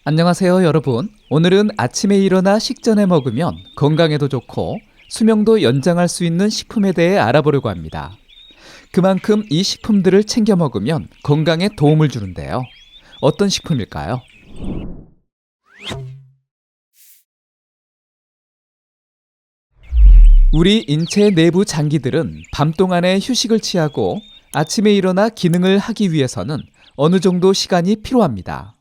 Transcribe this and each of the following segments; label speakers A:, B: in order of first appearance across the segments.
A: 안녕하세요, 여러분. 오늘은 아침에 일어나 식전에 먹으면 건강에도 좋고 수명도 연장할 수 있는 식품에 대해 알아보려고 합니다. 그만큼 이 식품들을 챙겨 먹으면 건강에 도움을 주는데요. 어떤 식품일까요? 우리 인체 내부 장기들은 밤 동안에 휴식을 취하고 아침에 일어나 기능을 하기 위해서는 어느 정도 시간이 필요합니다.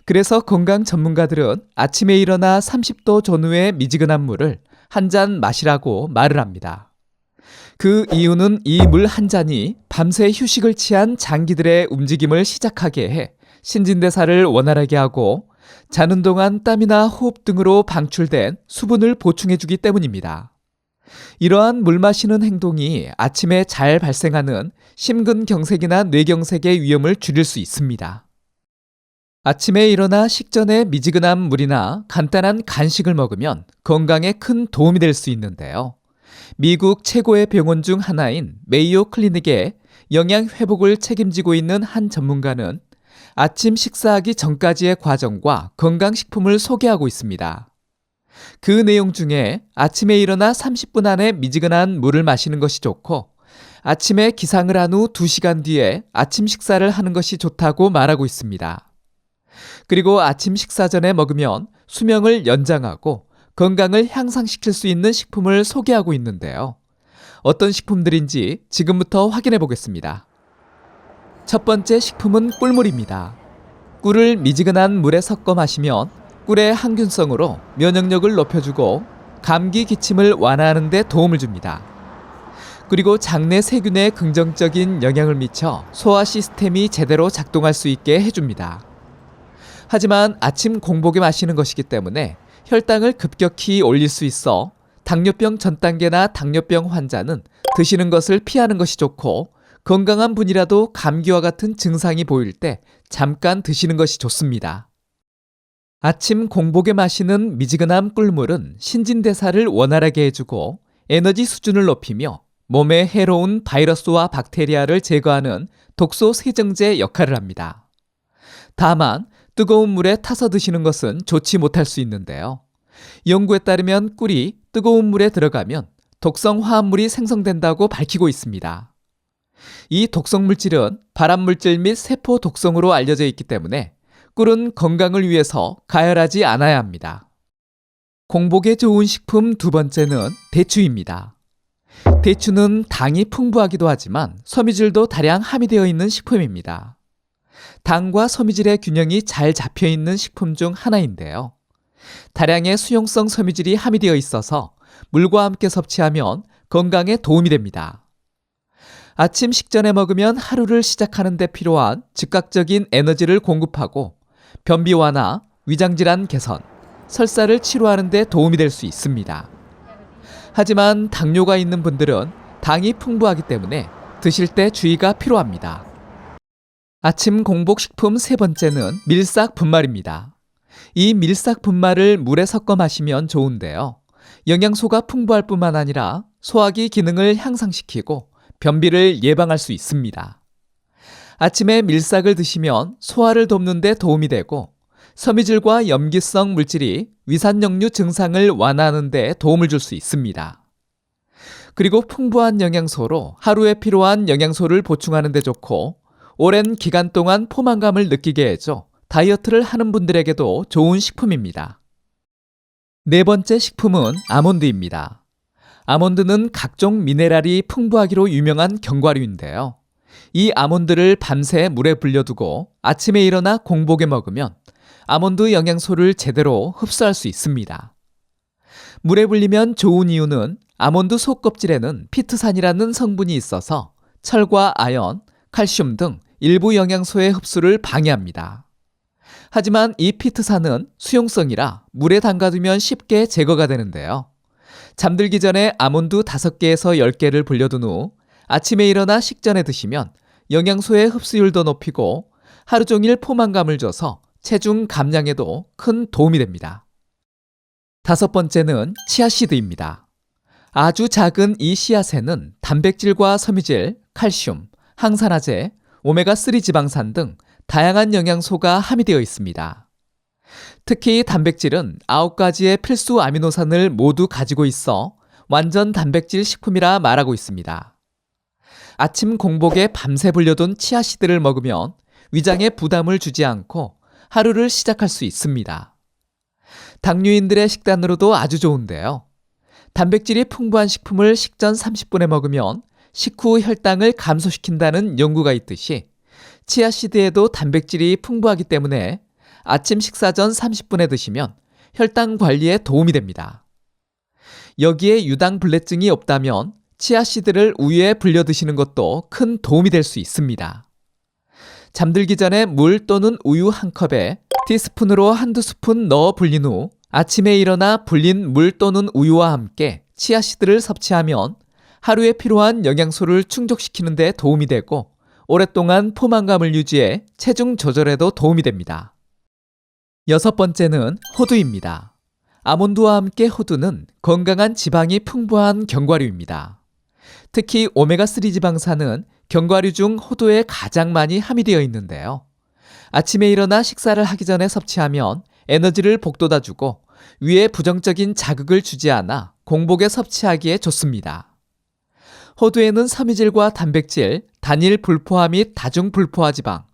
A: 그래서 건강 전문가들은 아침에 일어나 30도 전후의 미지근한 물을 한 잔 마시라고 말을 합니다. 그 이유는 이 물 한 잔이 밤새 휴식을 취한 장기들의 움직임을 시작하게 해 신진대사를 원활하게 하고 자는 동안 땀이나 호흡 등으로 방출된 수분을 보충해주기 때문입니다. 이러한 물 마시는 행동이 아침에 잘 발생하는 심근경색이나 뇌경색의 위험을 줄일 수 있습니다. 아침에 일어나 식전에 미지근한 물이나 간단한 간식을 먹으면 건강에 큰 도움이 될 수 있는데요. 미국 최고의 병원 중 하나인 메이오 클리닉의 영양 회복을 책임지고 있는 한 전문가는 아침 식사하기 전까지의 과정과 건강식품을 소개하고 있습니다. 그 내용 중에 아침에 일어나 30분 안에 미지근한 물을 마시는 것이 좋고 아침에 기상을 한 후 2시간 뒤에 아침 식사를 하는 것이 좋다고 말하고 있습니다. 그리고 아침 식사 전에 먹으면 수명을 연장하고 건강을 향상시킬 수 있는 식품을 소개하고 있는데요. 어떤 식품들인지 지금부터 확인해 보겠습니다. 첫 번째 식품은 꿀물입니다. 꿀을 미지근한 물에 섞어 마시면 꿀의 항균성으로 면역력을 높여주고 감기 기침을 완화하는 데 도움을 줍니다. 그리고 장내 세균에 긍정적인 영향을 미쳐 소화 시스템이 제대로 작동할 수 있게 해줍니다. 하지만 아침 공복에 마시는 것이기 때문에 혈당을 급격히 올릴 수 있어 당뇨병 전 단계나 당뇨병 환자는 드시는 것을 피하는 것이 좋고 건강한 분이라도 감기와 같은 증상이 보일 때 잠깐 드시는 것이 좋습니다. 아침 공복에 마시는 미지근한 꿀물은 신진대사를 원활하게 해주고 에너지 수준을 높이며 몸에 해로운 바이러스와 박테리아를 제거하는 독소 세정제 역할을 합니다. 다만 뜨거운 물에 타서 드시는 것은 좋지 못할 수 있는데요. 연구에 따르면 꿀이 뜨거운 물에 들어가면 독성 화합물이 생성된다고 밝히고 있습니다. 이 독성 물질은 발암물질 및 세포 독성으로 알려져 있기 때문에 꿀은 건강을 위해서 가열하지 않아야 합니다. 공복에 좋은 식품 두 번째는 대추입니다. 대추는 당이 풍부하기도 하지만 섬유질도 다량 함유되어 있는 식품입니다. 당과 섬유질의 균형이 잘 잡혀 있는 식품 중 하나인데요. 다량의 수용성 섬유질이 함유되어 있어서 물과 함께 섭취하면 건강에 도움이 됩니다. 아침 식전에 먹으면 하루를 시작하는 데 필요한 즉각적인 에너지를 공급하고 변비 완화, 위장질환 개선, 설사를 치료하는 데 도움이 될 수 있습니다. 하지만 당뇨가 있는 분들은 당이 풍부하기 때문에 드실 때 주의가 필요합니다. 아침 공복 식품 세 번째는 밀싹 분말입니다. 이 밀싹 분말을 물에 섞어 마시면 좋은데요. 영양소가 풍부할 뿐만 아니라 소화기 기능을 향상시키고 변비를 예방할 수 있습니다. 아침에 밀싹을 드시면 소화를 돕는 데 도움이 되고 섬유질과 염기성 물질이 위산역류 증상을 완화하는 데 도움을 줄 수 있습니다. 그리고 풍부한 영양소로 하루에 필요한 영양소를 보충하는 데 좋고 오랜 기간 동안 포만감을 느끼게 해줘 다이어트를 하는 분들에게도 좋은 식품입니다. 네 번째 식품은 아몬드입니다. 아몬드는 각종 미네랄이 풍부하기로 유명한 견과류인데요. 이 아몬드를 밤새 물에 불려두고 아침에 일어나 공복에 먹으면 아몬드 영양소를 제대로 흡수할 수 있습니다. 물에 불리면 좋은 이유는 아몬드 속껍질에는 피트산이라는 성분이 있어서 철과 아연, 칼슘 등 일부 영양소의 흡수를 방해합니다. 하지만 이 피트산은 수용성이라 물에 담가두면 쉽게 제거가 되는데요. 잠들기 전에 아몬드 5개에서 10개를 불려둔 후 아침에 일어나 식전에 드시면 영양소의 흡수율도 높이고 하루 종일 포만감을 줘서 체중 감량에도 큰 도움이 됩니다. 다섯 번째는 치아씨드입니다. 아주 작은 이 씨앗에는 단백질과 섬유질, 칼슘, 항산화제, 오메가3 지방산 등 다양한 영양소가 함유되어 있습니다. 특히 단백질은 9가지의 필수 아미노산을 모두 가지고 있어 완전 단백질 식품이라 말하고 있습니다. 아침 공복에 밤새 불려둔 치아씨드를 먹으면 위장에 부담을 주지 않고 하루를 시작할 수 있습니다. 당뇨인들의 식단으로도 아주 좋은데요. 단백질이 풍부한 식품을 식전 30분에 먹으면 식후 혈당을 감소시킨다는 연구가 있듯이 치아씨드에도 단백질이 풍부하기 때문에 아침 식사 전 30분에 드시면 혈당 관리에 도움이 됩니다. 여기에 유당불내증이 없다면 치아씨드를 우유에 불려 드시는 것도 큰 도움이 될 수 있습니다. 잠들기 전에 물 또는 우유 한 컵에 티스푼으로 한두 스푼 넣어 불린 후 아침에 일어나 불린 물 또는 우유와 함께 치아씨드를 섭취하면 하루에 필요한 영양소를 충족시키는 데 도움이 되고 오랫동안 포만감을 유지해 체중 조절에도 도움이 됩니다. 6번째는 호두입니다. 아몬드와 함께 호두는 건강한 지방이 풍부한 견과류입니다. 특히 오메가3 지방산은 견과류 중 호두에 가장 많이 함유되어 있는데요. 아침에 일어나 식사를 하기 전에 섭취하면 에너지를 북돋아주고 위에 부정적인 자극을 주지 않아 공복에 섭취하기에 좋습니다. 호두에는 섬유질과 단백질, 단일 불포화 및 다중 불포화 지방,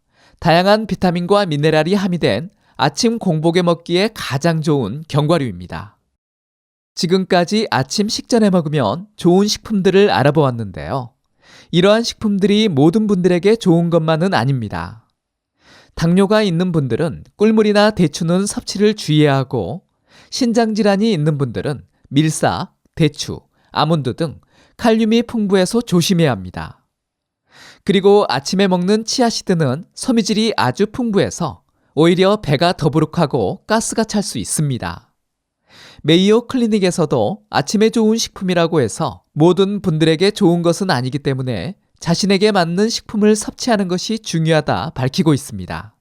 A: 다양한 비타민과 미네랄이 함유된 아침 공복에 먹기에 가장 좋은 견과류입니다. 지금까지 아침 식전에 먹으면 좋은 식품들을 알아보았는데요. 이러한 식품들이 모든 분들에게 좋은 것만은 아닙니다. 당뇨가 있는 분들은 꿀물이나 대추는 섭취를 주의해야 하고 신장질환이 있는 분들은 밀사, 대추, 아몬드 등 칼륨이 풍부해서 조심해야 합니다. 그리고 아침에 먹는 치아씨드는 섬유질이 아주 풍부해서 오히려 배가 더부룩하고 가스가 찰 수 있습니다. 메이오 클리닉에서도 아침에 좋은 식품이라고 해서 모든 분들에게 좋은 것은 아니기 때문에 자신에게 맞는 식품을 섭취하는 것이 중요하다 밝히고 있습니다.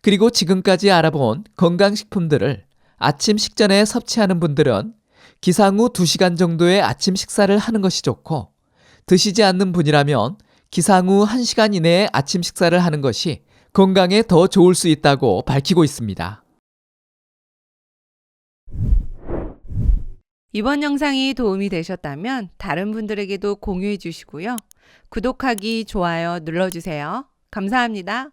A: 그리고 지금까지 알아본 건강식품들을 아침 식전에 섭취하는 분들은 기상 후 2시간 정도의 아침 식사를 하는 것이 좋고 드시지 않는 분이라면 기상 후 1시간 이내에 아침 식사를 하는 것이 건강에 더 좋을 수 있다고 밝히고 있습니다.
B: 이번 영상이 도움이 되셨다면 다른 분들에게도 공유해 주시고요. 구독하기, 좋아요 눌러주세요. 감사합니다.